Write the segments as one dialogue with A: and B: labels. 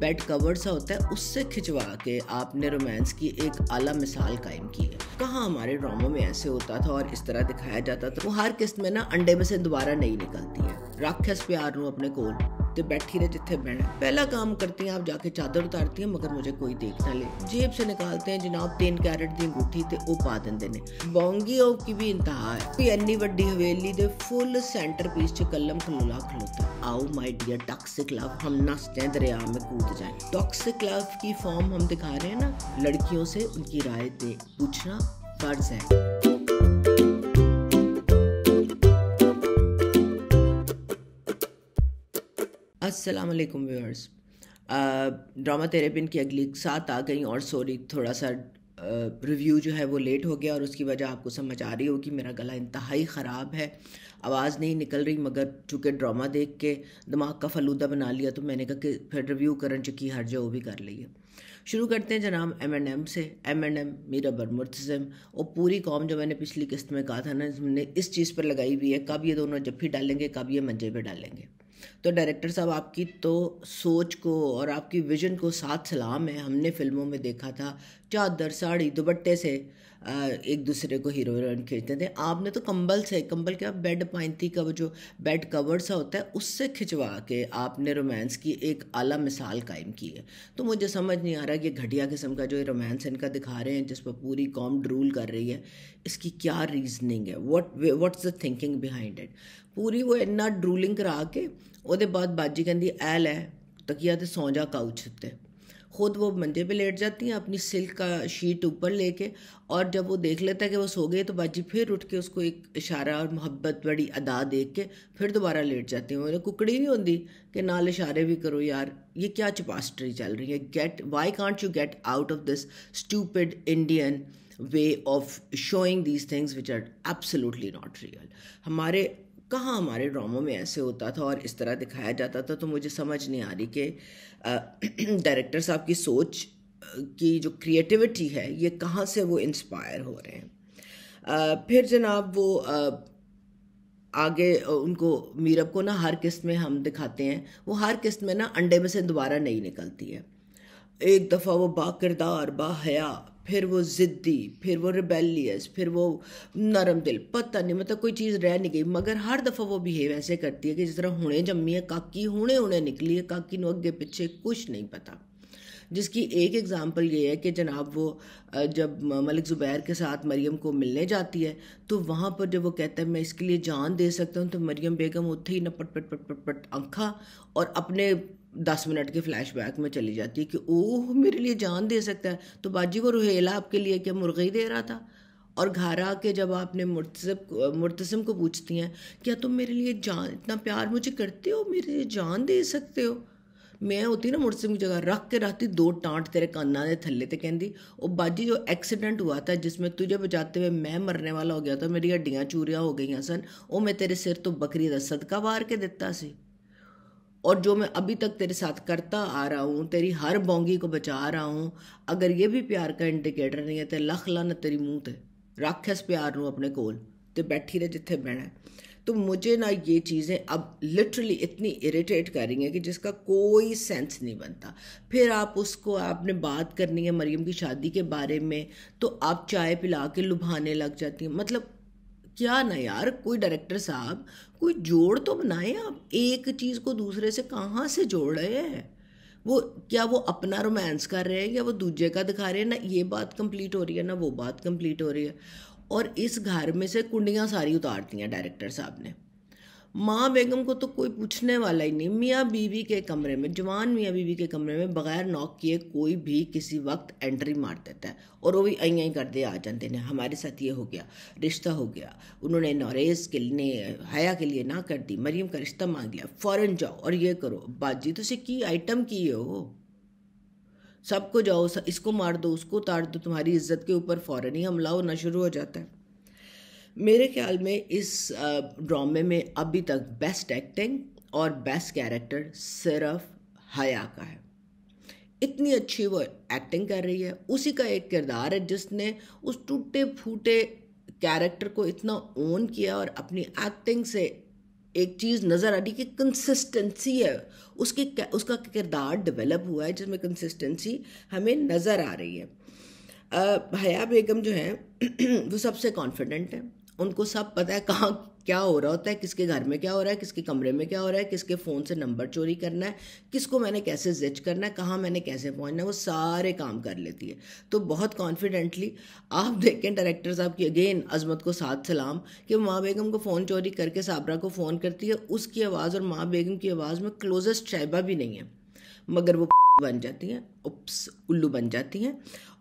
A: Bed cover सा होता है उससे खिंचवा के आपने रोमांस की एक आला मिसाल कायम की है। कहाँ हमारे ड्रामों में ऐसे होता था और इस तरह दिखाया जाता था। वो हर किस्त में ना अंडे में से दोबारा नहीं निकलती है। राक्षस प्यार नू अपने कोल ते बैठी रहे जिथे बहना। पहला काम करती हैं आप जाके चादर उतारती हैं मगर मुझे कोई देख ना ले। जेब से निकालते हैं जनाब 3 कैरेट दी अंगूठी ते वो पा देंदे ने। बोंगी की भी इंतहा है। कोई इन्नी वड्डी हवेली दे फुल सेंटर पीस च कलम खलोला खलोता। आओ माय डियर टॉक्सिक लव, हम नसते हैं दरिया में कूद जाएं। टॉक्सिक लव की फॉर्म हम दिखा रहे हैं ना। लड़कियों से उनकी राय दे पूछना फर्ज है। अस्सलाम वालेकुम व्यूअर्स। ड्रामा तेरे बिन की अगली 7 आ गई और सॉरी थोड़ा सा रिव्यू जो है वो लेट हो गया और उसकी वजह आपको समझ आ रही होगी। मेरा गला इंतहाई ख़राब है, आवाज़ नहीं निकल रही, मगर चूँकि ड्रामा देख के दिमाग का फलूदा बना लिया तो मैंने कहा कि फिर रिव्यू करन चुकी हर जो वो भी कर ली है। शुरू करते हैं जनाब M&M से। M&M मीरा बर मुर्तज़म और पूरी कौम जो मैंने पिछली किस्त में कहा था ना, हमने इस चीज़ पर लगाई हुई है कब ये दोनों जफ्फी डालेंगे, कब ये मंजे पे डालेंगे। तो डायरेक्टर साहब आपकी तो सोच को और आपकी विजन को साथ सलाम है। हमने फिल्मों में देखा था चादर साड़ी दुपट्टे से एक दूसरे को हीरो हीरोइन खींचते थे। आपने तो कंबल से, कंबल क्या बेड पाइंती का वो जो बेड कवर सा होता है उससे खिंचवा के आपने रोमांस की एक आला मिसाल कायम की है। तो मुझे समझ नहीं आ रहा कि घटिया किस्म का जो रोमांस इनका दिखा रहे हैं जिस पर पूरी कौम ड्रूल कर रही है, इसकी क्या रीजनिंग है, what's the thinking behind it. पूरी वो इन्ना ड्रूलिंग करा के ਉਹਦੇ बाद बाजी कहती ऐ लै तकिया तो सौ जा काउच उत्ते। खुद वो मंजे पे लेट जाती हैं अपनी सिल्क का शीट ऊपर लेके, और जब वो देख लेता है कि वो सो गए तो बाजी फिर उठ के उसको एक इशारा और मोहब्बत बड़ी अदा देख के फिर दोबारा लेट जाती हैं। उन्हें कुकड़ी नहीं होती कि नाल इशारे भी करो। यार ये क्या चपास्टरी चल रही है। Why can't you get out of this stupid Indian way of showing these things which are absolutely not real. हमारे ड्रामों में ऐसे होता था और इस तरह दिखाया जाता था। तो मुझे समझ नहीं आ रही कि डायरेक्टर साहब की सोच की जो क्रिएटिविटी है ये कहाँ से वो इंस्पायर हो रहे हैं। फिर जनाब वो आगे उनको मीरब को ना हर किस्त में हम दिखाते हैं, वो हर किस्त में ना अंडे में से दोबारा नहीं निकलती है। एक दफ़ा वो बाकिरदार बाहया, फिर वो ज़िद्दी, फिर वो रिबेलियस, फिर वो नरम दिल, पता नहीं मतलब कोई चीज़ रह नहीं गई। मगर हर दफ़ा वो बिहेव ऐसे करती है कि जिस तरह हुणे जम्मी है काकी, हुणे निकली है काकी, नू अगे पीछे कुछ नहीं पता। जिसकी एक एग्ज़ाम्पल ये है कि जनाब वो जब मलिक ज़ुबैर के साथ मरियम को मिलने जाती है तो वहाँ पर जब वो कहता है मैं इसके लिए जान दे सकता हूँ, तो मरियम बेगम उत्थे ही न पट पट पट पट पट आँखा और अपने 10 मिनट के फ्लैशबैक में चली जाती है कि ओह मेरे लिए जान दे सकता है। तो बाजी वो रुहेला आपके लिए क्या मुर्गी दे रहा था। और घर आके जब आपने मुर्तसिम को पूछती हैं क्या तुम मेरे लिए जान, इतना प्यार मुझे करते हो, मेरे लिए जान दे सकते हो। मैं होती ना मुर्तसिम की जगह रख के रहती 2 टाँट तेरे काना के थल्ले ते कहती ओ बाजी जो एक्सीडेंट हुआ था जिसमें तुझे बचाते हुए मैं मरने वाला हो गया था, मेरी हड्डियाँ चूरियाँ हो गई सन, वो मैं तेरे सिर तो बकरी दा सदका वार के दिता सी। और जो मैं अभी तक तेरे साथ करता आ रहा हूँ, तेरी हर बोंगी को बचा रहा हूँ, अगर ये भी प्यार का इंडिकेटर नहीं है तो लख लाना तेरी मुँह ते। राक्षस प्यार नू अपने कोल ते बैठी रहे जिथे बहना है। तो मुझे ना ये चीज़ें अब लिटरली इतनी इरिटेट कर रही हैं कि जिसका कोई सेंस नहीं बनता। फिर आपने बात करनी है मरियम की शादी के बारे में तो आप चाय पिला के लुभाने लग जाती हैं। मतलब क्या ना यार, कोई डायरेक्टर साहब कोई जोड़ तो बनाए। आप एक चीज़ को दूसरे से कहाँ से जोड़ रहे हैं। क्या वो अपना रोमांस कर रहे हैं या वो दूजे का दिखा रहे हैं। ना ये बात कंप्लीट हो रही है ना वो बात कंप्लीट हो रही है। और इस घर में से कुंडियाँ सारी उतार दी हैं डायरेक्टर साहब ने। माँ बेगम को तो कोई पूछने वाला ही नहीं। मियाँ बीवी के कमरे में, जवान मियाँ बीवी के कमरे में बगैर नॉक किए कोई भी किसी वक्त एंट्री मार देता है और वो भी अं करते आ जाते हैं। हमारे साथ ये हो गया, रिश्ता हो गया, उन्होंने नौरेज के लिए हया के लिए ना कर दी, मरियम का रिश्ता मांग लिया, फ़ौरन जाओ और ये करो। बाजी तो की आइटम की हो, सबको जाओ, इसको मार दो, उसको उतार दो, तुम्हारी इज्जत के ऊपर फ़ौरन ही हमला होना शुरू हो जाता है। मेरे ख्याल में इस ड्रामे में अभी तक बेस्ट एक्टिंग और बेस्ट कैरेक्टर सिर्फ हया का है। इतनी अच्छी वो एक्टिंग कर रही है। उसी का एक किरदार है जिसने उस टूटे फूटे कैरेक्टर को इतना ओन किया और अपनी एक्टिंग से एक चीज़ नज़र आ रही कि कंसिस्टेंसी है, उसका किरदार डेवलप हुआ है जिसमें कंसिस्टेंसी हमें नज़र आ रही है। हया बेगम जो है वो सबसे कॉन्फिडेंट है, उनको सब पता है कहाँ क्या हो रहा होता है, किसके घर में क्या हो रहा है, किसके कमरे में क्या हो रहा है, किसके फ़ोन से नंबर चोरी करना है, किसको मैंने कैसे जिच करना है, कहाँ मैंने कैसे पहुँचना है, वो सारे काम कर लेती है। तो बहुत कॉन्फिडेंटली आप देखें डायरेक्टर साहब की अगेन अजमत को साथ सलाम कि माँ बेगम को फ़ोन चोरी करके साबरा को फ़ोन करती है, उसकी आवाज़ और माँ बेगम की आवाज़ में क्लोजेस्ट शाइबा भी नहीं है, मगर वो बन जाती हैं, उप्स उल्लू बन जाती हैं।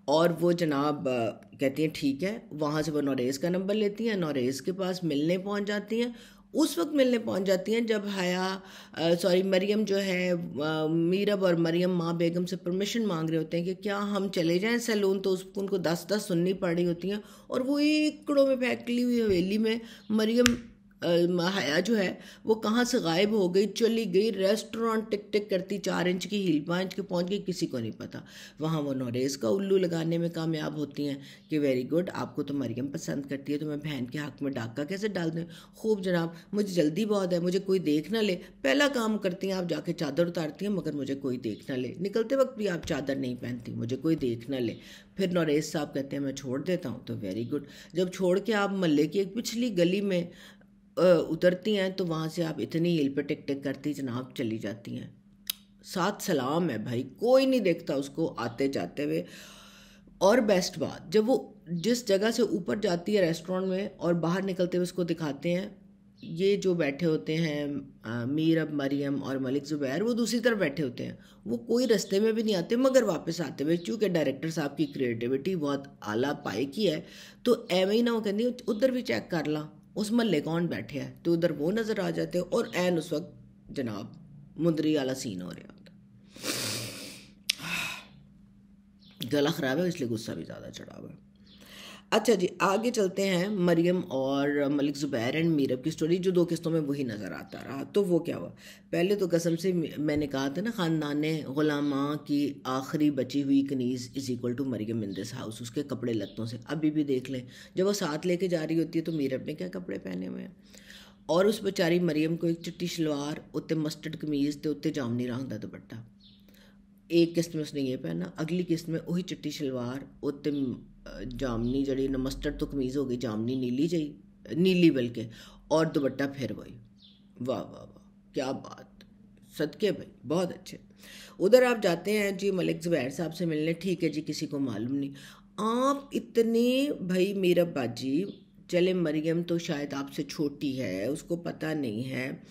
A: और वो जनाब कहती हैं ठीक है, वहाँ से वो नौरेज़ का नंबर लेती हैं, नौरेज़ के पास मिलने पहुँच जाती हैं। उस वक्त मिलने पहुँच जाती हैं जब मरियम जो है, मीरब और मरियम माँ बेगम से परमिशन मांग रहे होते हैं कि क्या हम चले जाएं सैलून, तो उसको उनको 10 सुननी पड़ रही होती हैं। और वो एकड़ों में फैकली हुई हवेली में मरियम हया जो है वो कहाँ से गायब हो गई, चली गई, रेस्टोरेंट टिक टिक करती 4 इंच की हील 5 इंच की पहुँच गई, किसी को नहीं पता। वहाँ वो नौरेज़ का उल्लू लगाने में कामयाब होती हैं कि वेरी गुड, आपको तो मरियम पसंद करती है, तो मैं बहन के हक़ में डाका कैसे डाल दूँ। खूब जनाब, मुझे जल्दी बहुत है, मुझे कोई देख ना ले। पहला काम करती हैं आप जाके चादर उतारती हैं, मगर मुझे कोई देख ना ले। निकलते वक्त भी आप चादर नहीं पहनती, मुझे कोई देख ना ले। फिर नौरेज़ साहब कहते हैं मैं छोड़ देता हूँ, तो वेरी गुड। जब छोड़ के आप महल्ले की एक पिछली गली में उतरती हैं तो वहाँ से आप इतनी हील पे टिक टिक करती जनाब चली जाती हैं। साथ सलाम है भाई, कोई नहीं देखता उसको आते जाते हुए। और बेस्ट बात, जब वो जिस जगह से ऊपर जाती है रेस्टोरेंट में और बाहर निकलते हुए उसको दिखाते हैं, ये जो बैठे होते हैं मीरब, मरियम और मलिक ज़ुबैर, वो दूसरी तरफ बैठे होते हैं, वो कोई रास्ते में भी नहीं आते, मगर वापस आते हुए, चूँकि डायरेक्टर साहब की क्रिएटिविटी बहुत आला पाए की है, तो एवं ही ना वो कहती उधर भी चेक कर ला उस महल्ले कौन बैठे हैं, तो उधर वो नज़र आ जाते हैं। और एन उस वक्त जनाब मुंदरी वाला सीन हो रहा होता। गला ख़राब है इसलिए गुस्सा भी ज़्यादा चढ़ा हुआ है। अच्छा जी, आगे चलते हैं। मरियम और मलिक ज़ुबैर एंड मीरब की स्टोरी जो 2 किस्तों में वही नज़र आता रहा। तो वो क्या हुआ, पहले तो कसम से मैंने कहा था ना, ख़ानदान ग़ुलामा की आखिरी बची हुई कनीज़ is equal to Mariam in this house, उसके कपड़े लत्तों से। अभी भी देख लें, जब वो साथ लेके जा रही होती है तो मीरब ने क्या कपड़े पहने हुए हैं, और उस बेचारी मरियम को एक चिट्टी शलवार, उत्ते मस्टर्ड कमीज़ ते उत्ते जामनी रंग दा दुपट्टा। एक किस्त में उसने ये पहना, अगली किस्त में वही चिट्टी शलवार, उत्ते जामनी जड़ी न मस्टर्ड तो कमीज़ हो गई, जामनी नीली जई, नीली बल्कि, और दुपट्टा फिर वही। वाह वाह वाह, क्या बात, सदके भाई, बहुत अच्छे। उधर आप जाते हैं जी मलिक ज़ुबैर साहब से मिलने, ठीक है जी, किसी को मालूम नहीं आप इतने, भाई मेरा बाजी, चले मरियम तो शायद आपसे छोटी है, उसको पता नहीं है,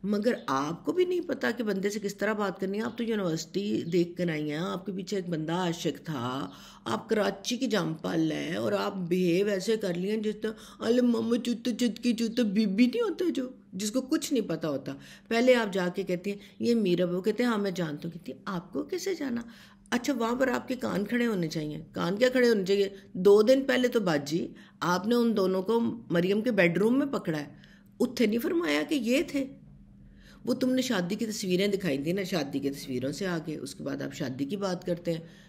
A: मगर आपको भी नहीं पता कि बंदे से किस तरह बात करनी है। आप तो यूनिवर्सिटी देख कर आई हैं, आपके पीछे एक बंदा आशिक था, आप कराची की जामपल है, और आप बिहेव ऐसे कर लिए जिस तरह अले मम्मा चुत चुत की चुत, बीबी नहीं होता जो जिसको कुछ नहीं पता होता। पहले आप जाके कहती हैं ये मीरा, वो कहते हैं हाँ मैं जानता हूँ, कहती आपको कैसे जाना। अच्छा, वहाँ पर आपके कान खड़े होने चाहिए। कान क्या खड़े होने चाहिए, 2 दिन पहले तो बाजी आपने उन दोनों को मरियम के बेडरूम में पकड़ा है, उत्थे नहीं फरमाया कि ये थे। वो तुमने शादी की तस्वीरें दिखाई थी ना, शादी की तस्वीरों से आगे उसके बाद आप शादी की बात करते हैं।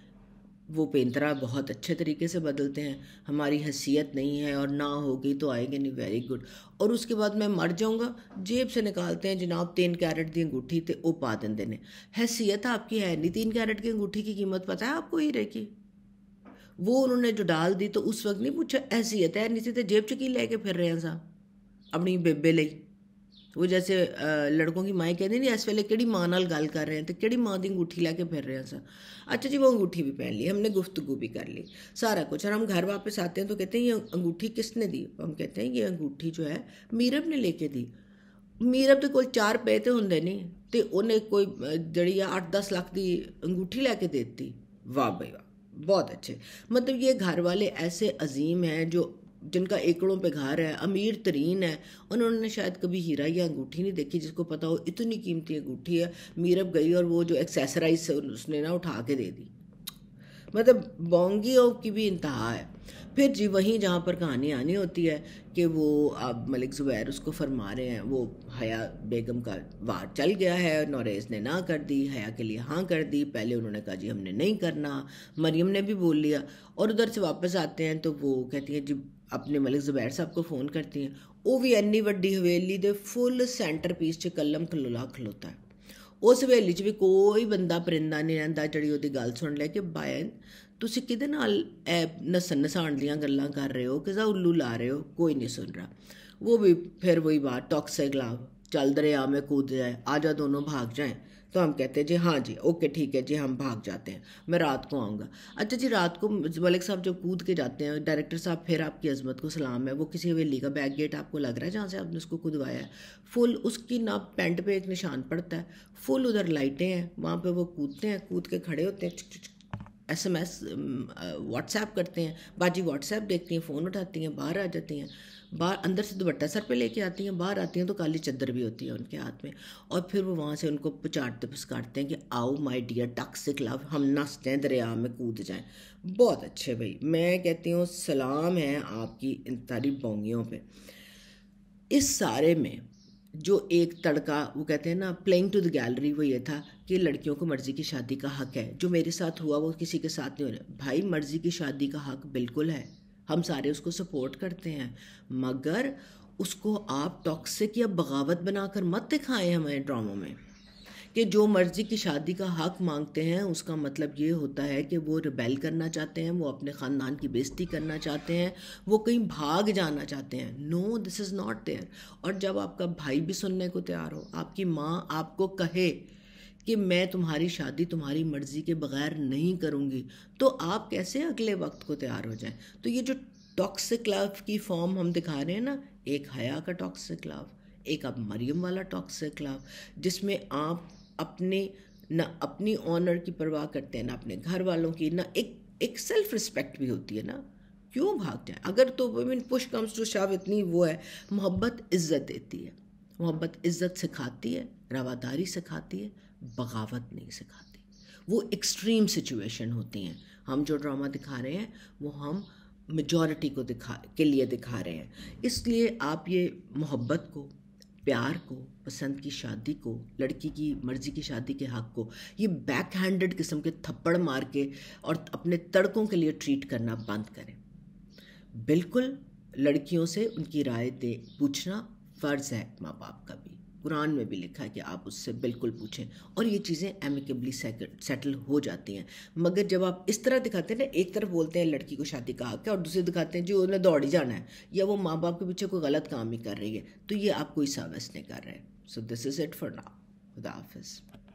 A: वो पेंतरा बहुत अच्छे तरीके से बदलते हैं, हमारी हैसियत नहीं है और ना होगी तो आएंगे नहीं, वेरी गुड। और उसके बाद मैं मर जाऊंगा, जेब से निकालते हैं जनाब 3 कैरेट की अंगूठी, तो वो पा देंगे ने। हैसियत आपकी है नहीं, 3 कैरेट की अंगूठी की कीमत पता है आपको हीरे की? वो उन्होंने जो डाल दी तो उस वक्त नहीं पूछा हैसियत है नहीं थी, तो जेब च की लेके फिर रहे हैं साहब अपनी बेबे ਲਈ। वो जैसे लड़कों की माएँ कहती नहीं इस वेले किहड़ी माँ नाल गल कर रहे हैं, तो किहड़ी माँ की अंगूठी लैके फिर रहे हैं सर। अच्छा जी, वो अंगूठी भी पहन ली, हमने गुफ्तगू भी कर ली, सारा कुछ। और हम घर वापस आते हैं तो कहते हैं ये अंगूठी किसने दी? हम कहते हैं ये अंगूठी जो है मीरब ने लेके दी। मीरब तो कोई 4 पैसे तो होंगे नहीं, तो उन्हें कोई जड़ी 8-10 लाख की अंगूठी लैके देती। वाह भाई वाह, बहुत अच्छे। मतलब ये घर वाले ऐसे अजीम हैं जो जिनका एकड़ों पे घर है, अमीर तरीन है, उन्होंने शायद कभी हीरा या अंगूठी नहीं देखी जिसको पता हो इतनी कीमती अंगूठी है। मीरब गई और वो जो एक्सेसराइज उसने ना उठा के दे दी, मतलब बोंगियों की भी इंतहा है। फिर जी वहीं जहाँ पर कहानी आनी होती है कि वो अब मलिक ज़ुबैर उसको फरमा रहे हैं, वो हया बेगम का वार चल गया है, नौरेज़ ने ना कर दी, हया के लिए हाँ कर दी। पहले उन्होंने कहा जी हमने नहीं करना, मरियम ने भी बोल लिया। और उधर से वापस आते हैं तो वो कहती है जी अपने मलिक ज़ुबैर साहब को फ़ोन करती हैं, वो भी इन्नी वड्डी हवेली दे फुल सेंटर पीस च कलम खलोता है। उस हवेली च भी कोई बंदा परिंदा नहीं रहिंदा जिहड़ी ओहदी गल सुन ले कि बाय तुसीं किहदे नाल नस्सन नसाण दियां गल्लां कर रहे हो, किसा उल्लू ला रहे हो, कोई नहीं सुन रहा। वो भी फिर वही बात, टॉक्सिक लव, चल दरिया में कूद जाए, आजा दोनों भाग जाएं। तो हम कहते हैं जी हाँ जी ओके ठीक है जी, हम भाग जाते हैं, मैं रात को आऊँगा। अच्छा जी, रात को मलिक साहब जब कूद के जाते हैं, डायरेक्टर साहब फिर आपकी अजमत को सलाम है, वो किसी हवेली का बैक गेट आपको लग रहा है जहाँ से आपने उसको खुदवाया है, फुल उसकी ना पेंट पे एक निशान पड़ता है, फुल उधर लाइटें हैं, वहाँ पे वो कूदते हैं, कूद के खड़े होते हैं, SMS व्हाट्सएप करते हैं, बाजी व्हाट्सएप देखती हैं, फ़ोन उठाती हैं, बाहर आ जाती हैं, बाहर अंदर से दुपट्टा सर पे लेके आती हैं, बाहर आती हैं तो काली चद्दर भी होती है उनके हाथ में, और फिर वो वहाँ से उनको पचाटते पुचकारते हैं कि आओ माय डियर टॉक्सिक लव, हम नस जाएँ, दरिया में कूद जाएँ। बहुत अच्छे भाई, मैं कहती हूँ सलाम है आपकी इन सारी बोंगियों पे। इस सारे में जो एक तड़का, वो कहते हैं ना प्लेइंग टू द गैलरी, वो ये था कि लड़कियों को मर्ज़ी की शादी का हक़ है, जो मेरे साथ हुआ वो किसी के साथ नहीं हो रहा। भाई मर्ज़ी की शादी का हक़ बिल्कुल है, हम सारे उसको सपोर्ट करते हैं, मगर उसको आप टॉक्सिक या बगावत बनाकर मत दिखाएं हमारे ड्रामों में कि जो मर्ज़ी की शादी का हक़ मांगते हैं उसका मतलब ये होता है कि वो रिबेल करना चाहते हैं, वो अपने ख़ानदान की बेइज्जती करना चाहते हैं, वो कहीं भाग जाना चाहते हैं। No, this is not there. और जब आपका भाई भी सुनने को तैयार हो, आपकी माँ आपको कहे कि मैं तुम्हारी शादी तुम्हारी मर्ज़ी के बग़ैर नहीं करूँगी, तो आप कैसे अगले वक्त को तैयार हो जाएं? तो ये जो टॉक्सिक लव की फॉर्म हम दिखा रहे हैं ना, एक हया का टॉक्सिक लव, एक अब मरियम वाला टॉक्सिक लव, जिसमें आप अपनी ऑनर की परवाह करते हैं, ना अपने घर वालों की, ना एक सेल्फ रिस्पेक्ट भी होती है ना, क्यों भागते हैं? अगर तो पुश कम्स टू शव इतनी वो है, मोहब्बत इज़्ज़त देती है, मोहब्बत इज़्ज़त सिखाती है, रवादारी सिखाती है, बगावत नहीं सिखाती। वो एक्सट्रीम सिचुएशन होती हैं। हम जो ड्रामा दिखा रहे हैं वो हम मेजॉरिटी को के लिए दिखा रहे हैं, इसलिए आप ये मोहब्बत को, प्यार को, पसंद की शादी को, लड़की की मर्ज़ी की शादी के हक़ को ये बैक हैंडेड किस्म के थप्पड़ मार के और अपने तड़कों के लिए ट्रीट करना बंद करें। बिल्कुल लड़कियों से उनकी राय पूछना फ़र्ज़ है माँ बाप का भी, कुरान में भी लिखा है कि आप उससे बिल्कुल पूछें, और ये चीज़ें एमिकेबली सेटल हो जाती हैं। मगर जब आप इस तरह दिखाते हैं ना, एक तरफ बोलते हैं लड़की को शादी का हक़ है और दूसरे दिखाते हैं जो उन्हें दौड़ ही जाना है या वो माँ बाप के पीछे कोई गलत काम ही कर रही है, तो ये आप कोई सर्विस नहीं कर रहे। So this is it for now. खुदा हाफिज़।